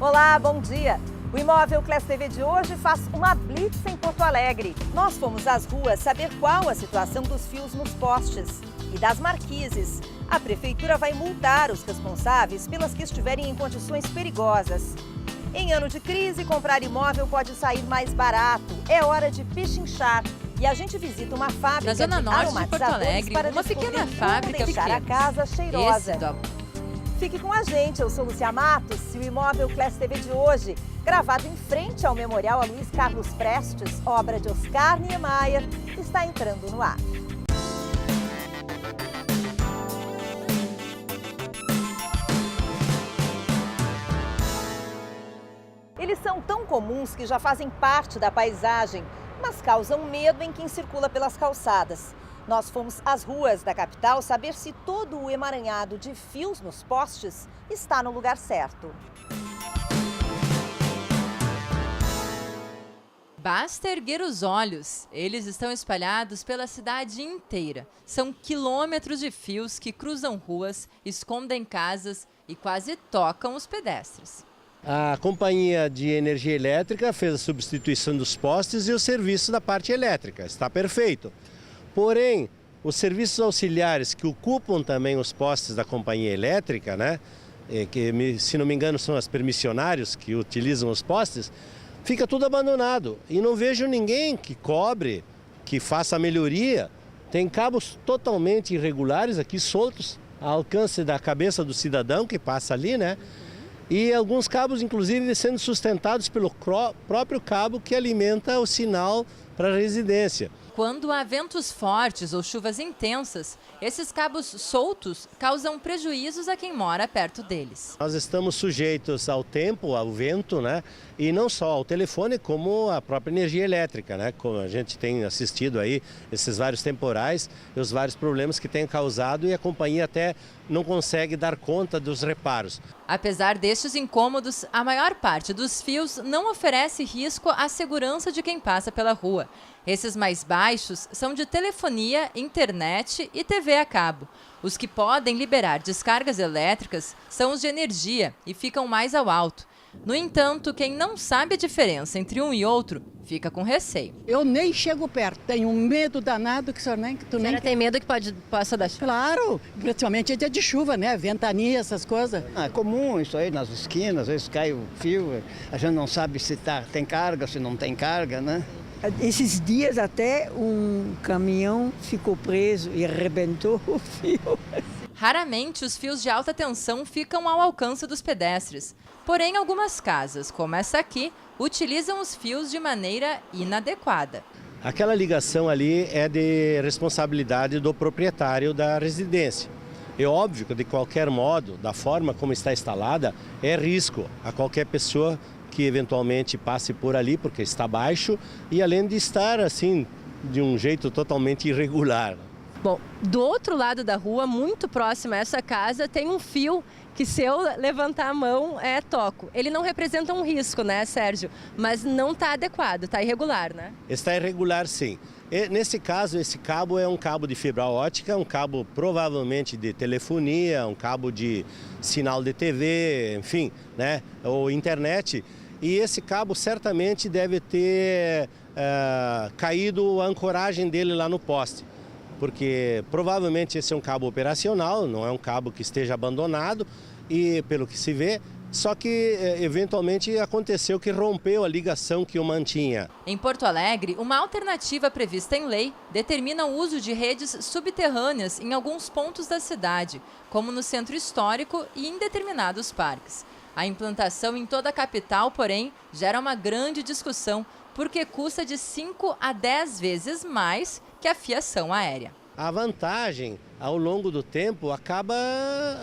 Olá, bom dia! O Imóvel Class TV de hoje faz uma blitz em Porto Alegre. Nós fomos às ruas saber qual a situação dos fios nos postes e das marquises. A prefeitura vai multar os responsáveis pelas que estiverem em condições perigosas. Em ano de crise, comprar imóvel pode sair mais barato. É hora de pechinchar. E a gente visita uma fábrica na zona de norte de Porto Alegre, para uma pequena fábrica de deixar a casa cheirosa. Fique com a gente, eu sou Lúcia Matos e o Imóvel Class TV de hoje, gravado em frente ao Memorial a Luiz Carlos Prestes, obra de Oscar Niemeyer, está entrando no ar. Eles são tão comuns que já fazem parte da paisagem, mas causam medo em quem circula pelas calçadas. Nós fomos às ruas da capital saber se todo o emaranhado de fios nos postes está no lugar certo. Basta erguer os olhos. Eles estão espalhados pela cidade inteira. São quilômetros de fios que cruzam ruas, escondem casas e quase tocam os pedestres. A companhia de energia elétrica fez a substituição dos postes e o serviço da parte elétrica. Está perfeito. Porém, os serviços auxiliares que ocupam também os postes da companhia elétrica, né, que se não me engano são os permissionários que utilizam os postes, fica tudo abandonado. E não vejo ninguém que cobre, que faça a melhoria. Tem cabos totalmente irregulares aqui soltos, ao alcance da cabeça do cidadão que passa ali, né? E alguns cabos, inclusive, sendo sustentados pelo próprio cabo que alimenta o sinal para a residência. Quando há ventos fortes ou chuvas intensas, esses cabos soltos causam prejuízos a quem mora perto deles. Nós estamos sujeitos ao tempo, ao vento, né? E não só ao telefone, como à própria energia elétrica, né? Como a gente tem assistido aí, esses vários temporais e os vários problemas que tem causado e a companhia até não consegue dar conta dos reparos. Apesar destes incômodos, a maior parte dos fios não oferece risco à segurança de quem passa pela rua. Esses mais baixos são de telefonia, internet e TV a cabo. Os que podem liberar descargas elétricas são os de energia e ficam mais ao alto. No entanto, quem não sabe a diferença entre um e outro fica com receio. Eu nem chego perto, tenho um medo danado que tu nem... A senhora tem medo que possa dar chuva? Claro, principalmente é dia de chuva, né? Ventania, essas coisas. É comum isso aí nas esquinas, às vezes cai o fio, a gente não sabe se tem carga, se não tem carga, né? Esses dias até um caminhão ficou preso e arrebentou o fio. Raramente os fios de alta tensão ficam ao alcance dos pedestres. Porém, algumas casas, como essa aqui, utilizam os fios de maneira inadequada. Aquela ligação ali é de responsabilidade do proprietário da residência. É óbvio que, de qualquer modo, da forma como está instalada, é risco a qualquer pessoa que eventualmente passe por ali, porque está baixo e além de estar assim, de um jeito totalmente irregular. Bom, do outro lado da rua, muito próximo a essa casa, tem um fio que se eu levantar a mão, toco. Ele não representa um risco, né, Sérgio? Mas não está adequado, está irregular, né? Está irregular, sim. E, nesse caso, esse cabo é um cabo de fibra ótica, um cabo provavelmente de telefonia, um cabo de sinal de TV, enfim, né, ou internet. E esse cabo certamente deve ter caído a ancoragem dele lá no poste, porque provavelmente esse é um cabo operacional, não é um cabo que esteja abandonado e pelo que se vê, só que eventualmente aconteceu que rompeu a ligação que o mantinha. Em Porto Alegre, uma alternativa prevista em lei determina o uso de redes subterrâneas em alguns pontos da cidade, como no centro histórico e em determinados parques. A implantação em toda a capital, porém, gera uma grande discussão, porque custa de 5 a 10 vezes mais que a fiação aérea. A vantagem, ao longo do tempo, acaba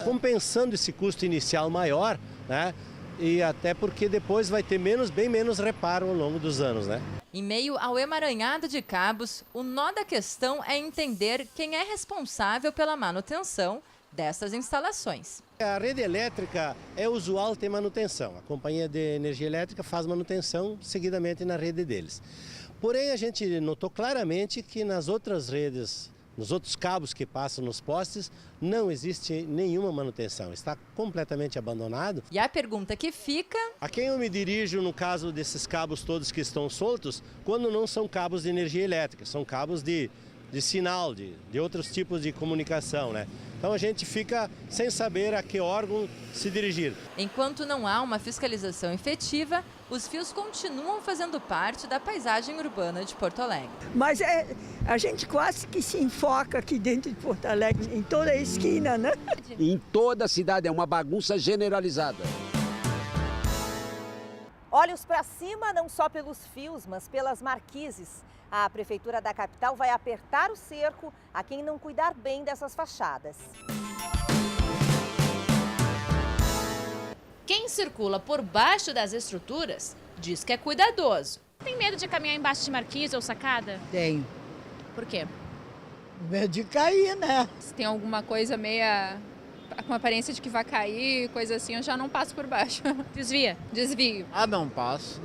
compensando esse custo inicial maior, né? E até porque depois vai ter bem menos reparo ao longo dos anos, né? Em meio ao emaranhado de cabos, o nó da questão é entender quem é responsável pela manutenção dessas instalações. A rede elétrica é usual ter manutenção. A companhia de energia elétrica faz manutenção seguidamente na rede deles. Porém, a gente notou claramente que nas outras redes nos outros cabos que passam nos postes, não existe nenhuma manutenção, está completamente abandonado. E a pergunta que fica... A quem eu me dirijo no caso desses cabos todos que estão soltos, quando não são cabos de energia elétrica, são cabos de sinal, de outros tipos de comunicação, né? Então a gente fica sem saber a que órgão se dirigir. Enquanto não há uma fiscalização efetiva, os fios continuam fazendo parte da paisagem urbana de Porto Alegre. Mas a gente quase que se enfoca aqui dentro de Porto Alegre, em toda a esquina, né? Em toda a cidade, é uma bagunça generalizada. Olhos para cima, não só pelos fios, mas pelas marquises. A Prefeitura da capital vai apertar o cerco a quem não cuidar bem dessas fachadas. Quem circula por baixo das estruturas diz que é cuidadoso. Tem medo de caminhar embaixo de marquise ou sacada? Tenho. Por quê? Medo de cair, né? Se tem alguma coisa meia com aparência de que vai cair, coisa assim, eu já não passo por baixo. Desvia? Desvio. Não passo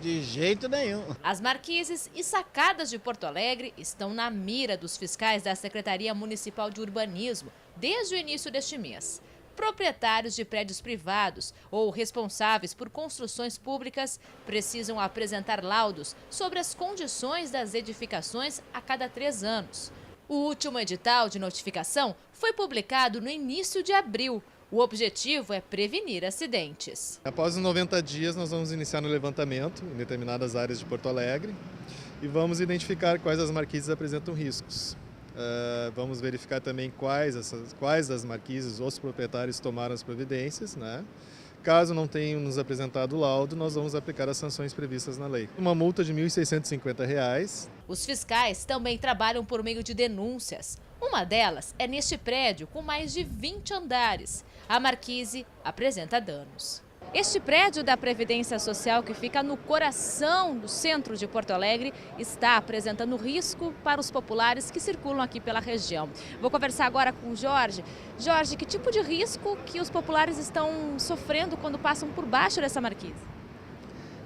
de jeito nenhum. As marquises e sacadas de Porto Alegre estão na mira dos fiscais da Secretaria Municipal de Urbanismo desde o início deste mês. Proprietários de prédios privados ou responsáveis por construções públicas precisam apresentar laudos sobre as condições das edificações a cada 3 anos. O último edital de notificação foi publicado no início de abril. O objetivo é prevenir acidentes. Após os 90 dias, nós vamos iniciar no levantamento em determinadas áreas de Porto Alegre e vamos identificar quais as marquises apresentam riscos. Vamos verificar também quais das marquises os proprietários tomaram as providências, né? Caso não tenham nos apresentado o laudo, nós vamos aplicar as sanções previstas na lei. Uma multa de R$ 1.650. Os fiscais também trabalham por meio de denúncias. Uma delas é neste prédio com mais de 20 andares. A marquise apresenta danos. Este prédio da Previdência Social, que fica no coração do centro de Porto Alegre, está apresentando risco para os populares que circulam aqui pela região. Vou conversar agora com o Jorge. Jorge, que tipo de risco que os populares estão sofrendo quando passam por baixo dessa marquise?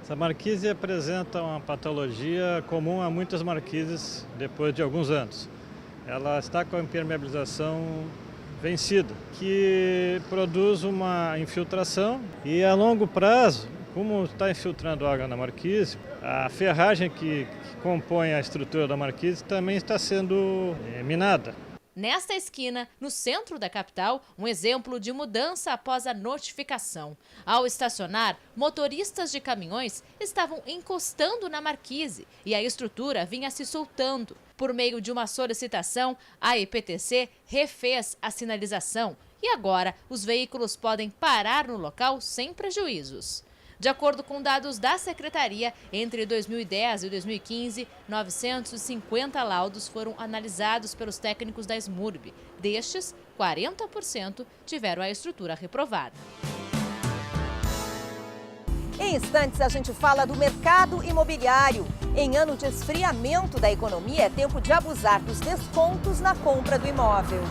Essa marquise apresenta uma patologia comum a muitas marquises depois de alguns anos. Ela está com a impermeabilização vencida, que produz uma infiltração e a longo prazo, como está infiltrando água na marquise, a ferragem que compõe a estrutura da marquise também está sendo minada. Nesta esquina, no centro da capital, um exemplo de mudança após a notificação. Ao estacionar, motoristas de caminhões estavam encostando na marquise e a estrutura vinha se soltando. Por meio de uma solicitação, a EPTC refez a sinalização e agora os veículos podem parar no local sem prejuízos. De acordo com dados da Secretaria, entre 2010 e 2015, 950 laudos foram analisados pelos técnicos da SMURB. Destes, 40% tiveram a estrutura reprovada. Em instantes, a gente fala do mercado imobiliário. Em ano de esfriamento da economia, é tempo de abusar dos descontos na compra do imóvel.